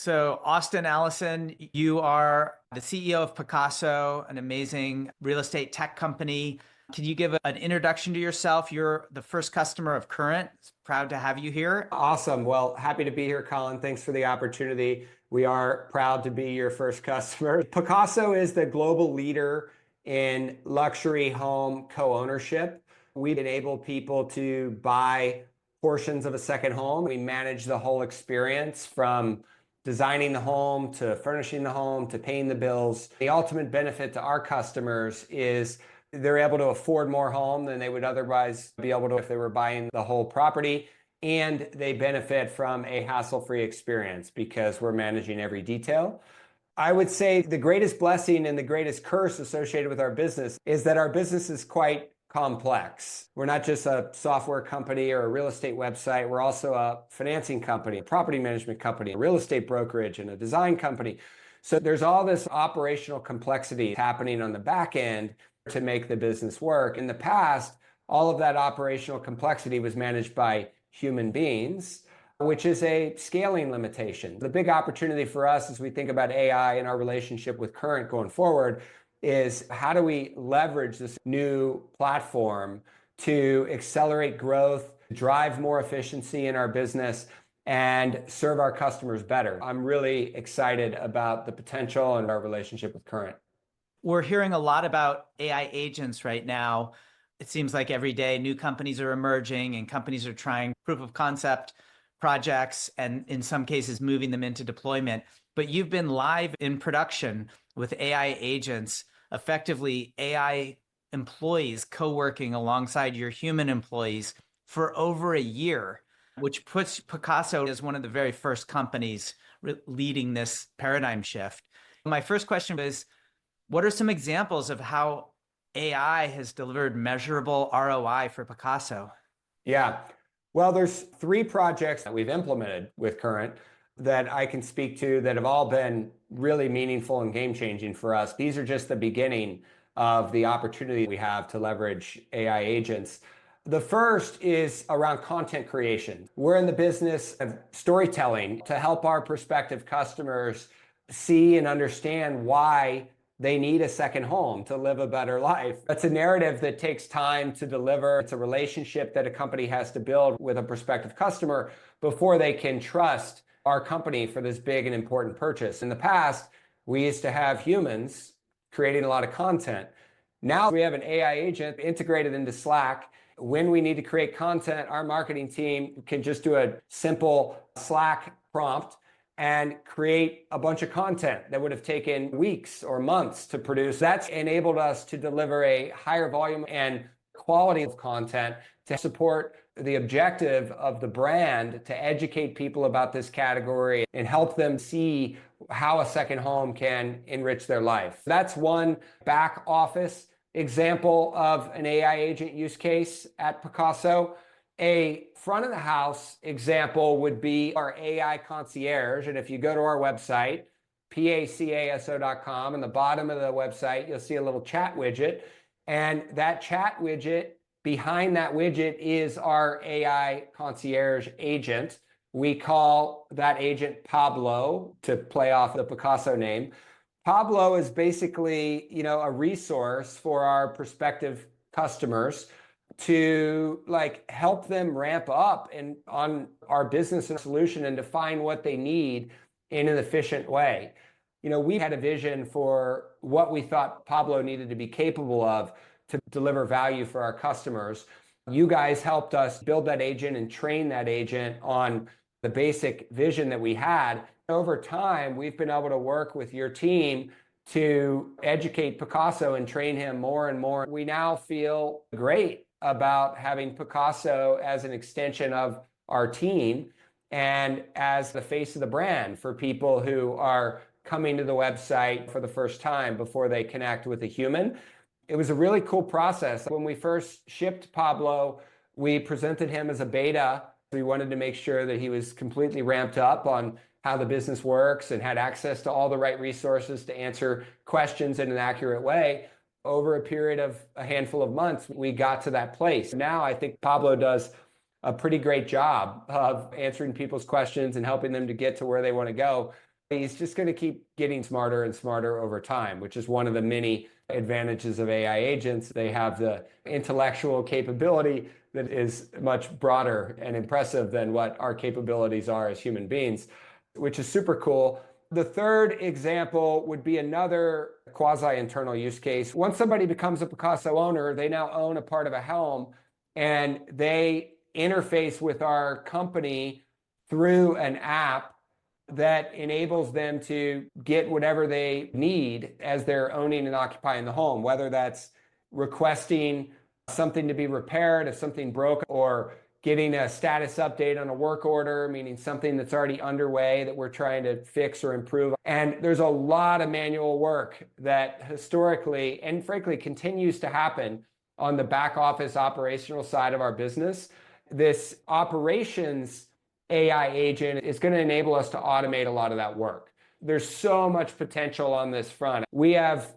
So, Austin Allison, you are the CEO of Pacaso, an amazing real estate tech company. Can you give an introduction to yourself? You're the first customer of Qurrent. Proud to have you here. Awesome. Well, happy to be here, Colin. Thanks for the opportunity. We are proud to be your first customer. Pacaso is the global leader in luxury home co-ownership. We enable people to buy portions of a second home. We manage the whole experience from designing the home to furnishing the home to paying the bills. The ultimate benefit to our customers is they're able to afford more home than they would otherwise be able to if they were buying the whole property. And they benefit from a hassle-free experience because we're managing every detail. I would say the greatest blessing and the greatest curse associated with our business is that our business is quite complex. We're not just a software company or a real estate website. We're also a financing company, a property management company, a real estate brokerage, and a design company. So there's all this operational complexity happening on the back end to make the business work. In the past, all of that operational complexity was managed by human beings, which is a scaling limitation. The big opportunity for us as we think about AI and our relationship with Qurrent going forward is how do we leverage this new platform to accelerate growth, drive more efficiency in our business, and serve our customers better. I'm really excited about the potential and our relationship with Qurrent. We're hearing a lot about AI agents right now. It seems like every day new companies are emerging and companies are trying proof of concept projects and in some cases moving them into deployment. But you've been live in production with AI agents, effectively AI employees co-working alongside your human employees for over a year, which puts Pacaso as one of the very first companies leading this paradigm shift. My first question is, what are some examples of how AI has delivered measurable ROI for Pacaso? Yeah, well, there's 3 projects that we've implemented with Qurrent that I can speak to that have all been really meaningful and game-changing for us. These are just the beginning of the opportunity we have to leverage AI agents. The first is around content creation. We're in the business of storytelling to help our prospective customers see and understand why they need a second home to live a better life. That's a narrative that takes time to deliver. It's a relationship that a company has to build with a prospective customer before they can trust our company for this big and important purchase. In the past, we used to have humans creating a lot of content. Now we have an AI agent integrated into Slack. When we need to create content, our marketing team can just do a simple Slack prompt and create a bunch of content that would have taken weeks or months to produce. That's enabled us to deliver a higher volume and quality of content to support the objective of the brand to educate people about this category and help them see how a second home can enrich their life. That's one back office example of an AI agent use case at Pacaso. A front of the house example would be our AI concierge. And if you go to our website, pacaso.com, in the bottom of the website, you'll see a little chat widget. And that chat widget, behind that widget is our AI concierge agent. We call that agent Pablo to play off the Pacaso name. Pablo is basically, a resource for our prospective customers to help them ramp up and on our business and solution and define what they need in an efficient way. We had a vision for what we thought Pablo needed to be capable of to deliver value for our customers. You guys helped us build that agent and train that agent on the basic vision that we had. Over time, we've been able to work with your team to educate Pacaso and train him more and more. We now feel great about having Pacaso as an extension of our team and as the face of the brand for people who are coming to the website for the first time before they connect with a human. It was a really cool process. When we first shipped Pablo, we presented him as a beta. We wanted to make sure that he was completely ramped up on how the business works and had access to all the right resources to answer questions in an accurate way. Over a period of a handful of months, we got to that place. Now I think Pablo does a pretty great job of answering people's questions and helping them to get to where they want to go. He's just going to keep getting smarter and smarter over time, which is one of the many advantages of AI agents. They have the intellectual capability that is much broader and impressive than what our capabilities are as human beings, which is super cool. The third example would be another quasi-internal use case. Once somebody becomes a Pacaso owner, they now own a part of a home, and they interface with our company through an app that enables them to get whatever they need as they're owning and occupying the home, whether that's requesting something to be repaired if something broke, or getting a status update on a work order, meaning something that's already underway that we're trying to fix or improve. And there's a lot of manual work that historically and frankly continues to happen on the back office operational side of our business. This operations AI agent is going to enable us to automate a lot of that work. There's so much potential on this front. We have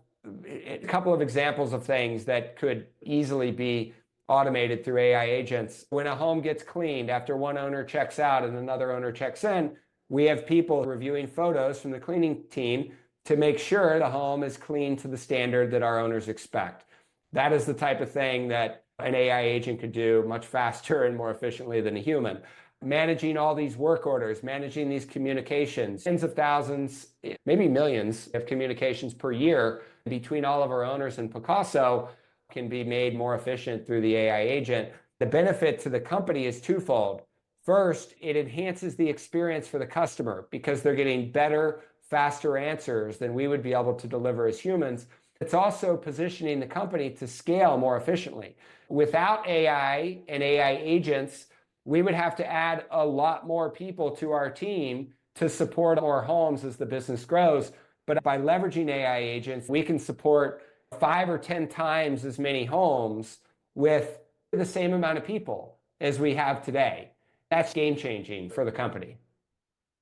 a couple of examples of things that could easily be automated through AI agents. When a home gets cleaned after one owner checks out and another owner checks in, we have people reviewing photos from the cleaning team to make sure the home is clean to the standard that our owners expect. That is the type of thing that an AI agent could do much faster and more efficiently than a human. Managing all these work orders, managing these communications, tens of thousands, maybe millions of communications per year between all of our owners and Pacaso can be made more efficient through the AI agent. The benefit to the company is twofold. First, it enhances the experience for the customer because they're getting better, faster answers than we would be able to deliver as humans. It's also positioning the company to scale more efficiently. Without AI and AI agents, we would have to add a lot more people to our team to support more homes as the business grows. But by leveraging AI agents, we can support 5 or 10 times as many homes with the same amount of people as we have today. That's game changing for the company.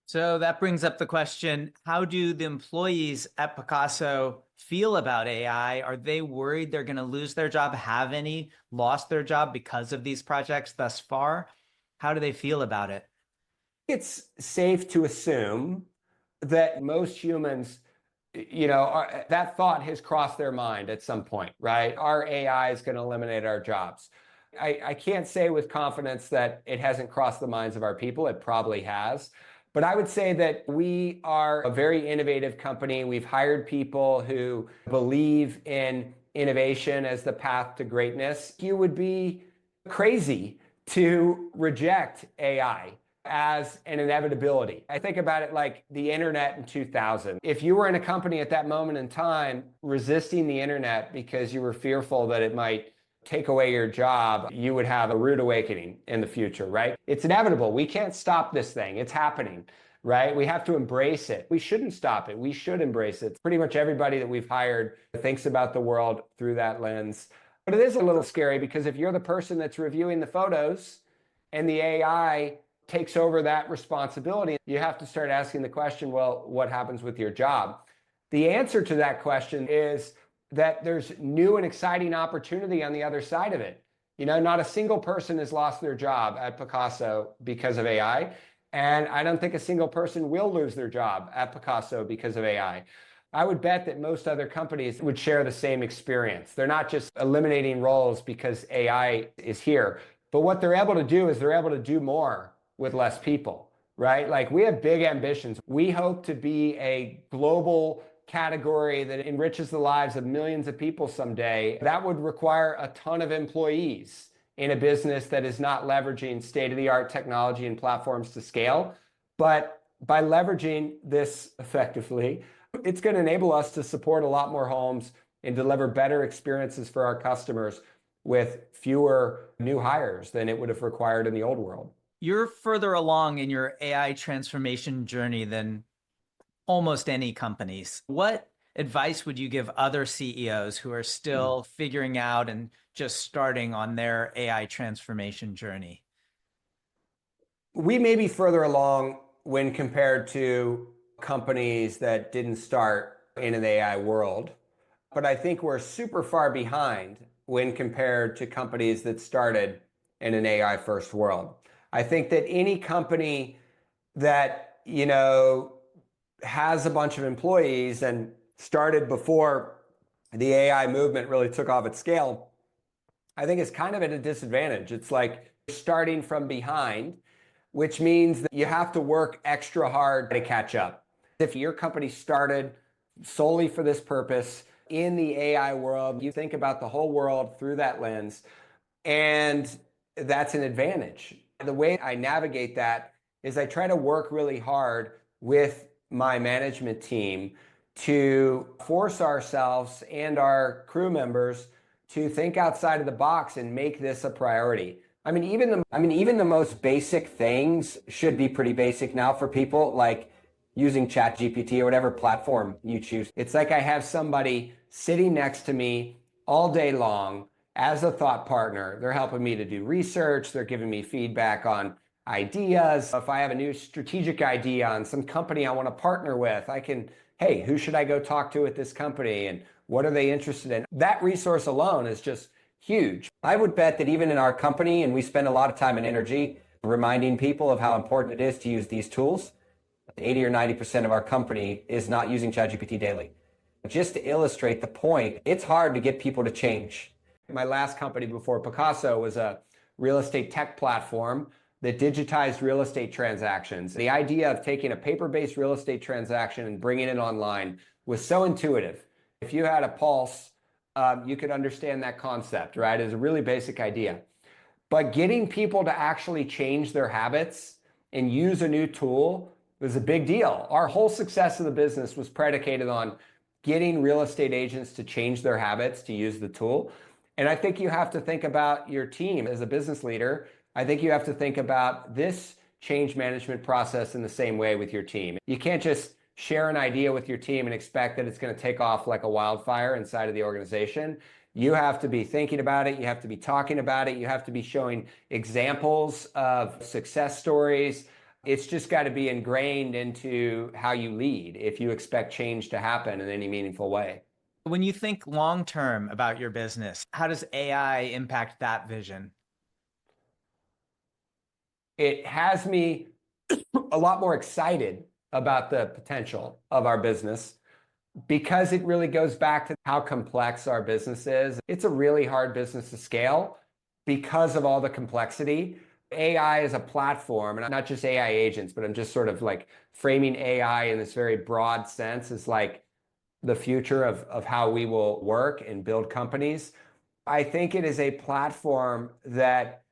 So that brings up the question, how do the employees at Pacaso feel about AI? Are they worried they're going to lose their job? Have any lost their job because of these projects thus far? How do they feel about it? It's safe to assume that most humans, that thought has crossed their mind at some point, right? Our AI is going to eliminate our jobs. I can't say with confidence that it hasn't crossed the minds of our people. It probably has. But I would say that we are a very innovative company. We've hired people who believe in innovation as the path to greatness. You would be crazy to reject AI as an inevitability. I think about it like the internet in 2000. If you were in a company at that moment in time resisting the internet because you were fearful that it might take away your job, you would have a rude awakening in the future, right? It's inevitable. We can't stop this thing. It's happening, right? We have to embrace it. We shouldn't stop it. We should embrace it. Pretty much everybody that we've hired thinks about the world through that lens. But it is a little scary because if you're the person that's reviewing the photos and the AI takes over that responsibility, you have to start asking the question, well, what happens with your job? The answer to that question is that there's new and exciting opportunity on the other side of it. Not a single person has lost their job at Pacaso because of AI. And I don't think a single person will lose their job at Pacaso because of AI. I would bet that most other companies would share the same experience. They're not just eliminating roles because AI is here, but what they're able to do is they're able to do more with less people, right? Like we have big ambitions. We hope to be a global category that enriches the lives of millions of people someday. That would require a ton of employees in a business that is not leveraging state-of-the-art technology and platforms to scale. But by leveraging this effectively, it's going to enable us to support a lot more homes and deliver better experiences for our customers with fewer new hires than it would have required in the old world. You're further along in your AI transformation journey than almost any companies. What advice would you give other CEOs who are still figuring out and just starting on their AI transformation journey? We may be further along when compared to companies that didn't start in an AI world, but I think we're super far behind when compared to companies that started in an AI first world. I think that any company that, has a bunch of employees and started before the AI movement really took off at scale, I think it's kind of at a disadvantage. It's like starting from behind, which means that you have to work extra hard to catch up. If your company started solely for this purpose in the AI world, you think about the whole world through that lens, and that's an advantage. The way I navigate that is I try to work really hard with my management team to force ourselves and our crew members to think outside of the box and make this a priority. Even the most basic things should be pretty basic now for people, like using ChatGPT or whatever platform you choose. It's like I have somebody sitting next to me all day long as a thought partner. They're helping me to do research. They're giving me feedback on ideas. If I have a new strategic idea on some company I want to partner with, I can, hey, who should I go talk to at this company? And what are they interested in? That resource alone is just huge. I would bet that even in our company, and we spend a lot of time and energy reminding people of how important it is to use these tools, 80 or 90% of our company is not using ChatGPT daily. Just to illustrate the point, it's hard to get people to change. My last company before Pacaso was a real estate tech platform that digitized real estate transactions. The idea of taking a paper-based real estate transaction and bringing it online was so intuitive. If you had a pulse, you could understand that concept, right? It's a really basic idea. But getting people to actually change their habits and use a new tool was a big deal. Our whole success of the business was predicated on getting real estate agents to change their habits to use the tool. And I think you have to think about your team as a business leader. I think you have to think about this change management process in the same way with your team. You can't just share an idea with your team and expect that it's going to take off like a wildfire inside of the organization. You have to be thinking about it. You have to be talking about it. You have to be showing examples of success stories. It's just got to be ingrained into how you lead if you expect change to happen in any meaningful way. When you think long term about your business, how does AI impact that vision? It has me a lot more excited about the potential of our business because it really goes back to how complex our business is. It's a really hard business to scale because of all the complexity. AI is a platform, and not just AI agents, but I'm just sort of like framing AI in this very broad sense as like the future of how we will work and build companies. I think it is a platform that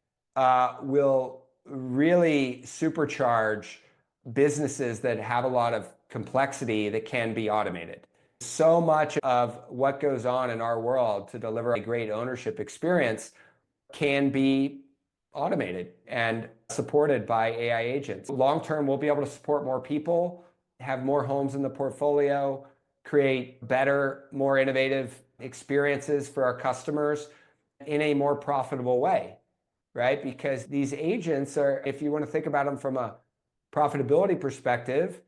will really supercharge businesses that have a lot of complexity that can be automated. So much of what goes on in our world to deliver a great ownership experience can be automated and supported by AI agents. Long term, we'll be able to support more people, have more homes in the portfolio, create better, more innovative experiences for our customers in a more profitable way, right? Because these agents are, if you want to think about them from a profitability perspective,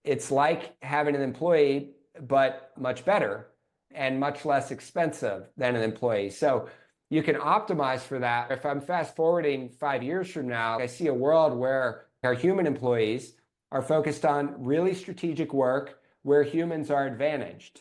it's like having an employee, but much better and much less expensive than an employee. So you can optimize for that. If I'm fast forwarding 5 years from now, I see a world where our human employees are focused on really strategic work where humans are advantaged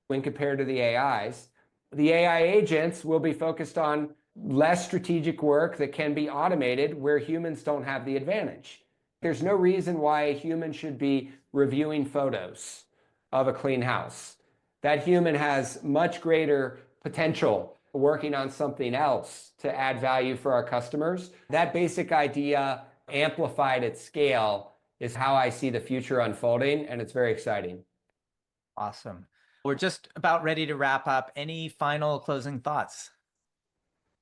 when compared to the AIs. The AI agents will be focused on less strategic work that can be automated where humans don't have the advantage. There's no reason why a human should be reviewing photos of a clean house. That human has much greater potential working on something else to add value for our customers. That basic idea amplified at scale is how I see the future unfolding, and it's very exciting. Awesome. We're just about ready to wrap up. Any final closing thoughts?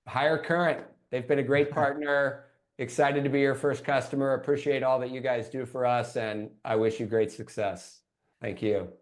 Hire Qurrent. They've been a great partner. Excited to be your first customer. Appreciate all that you guys do for us, and I wish you great success. Thank you.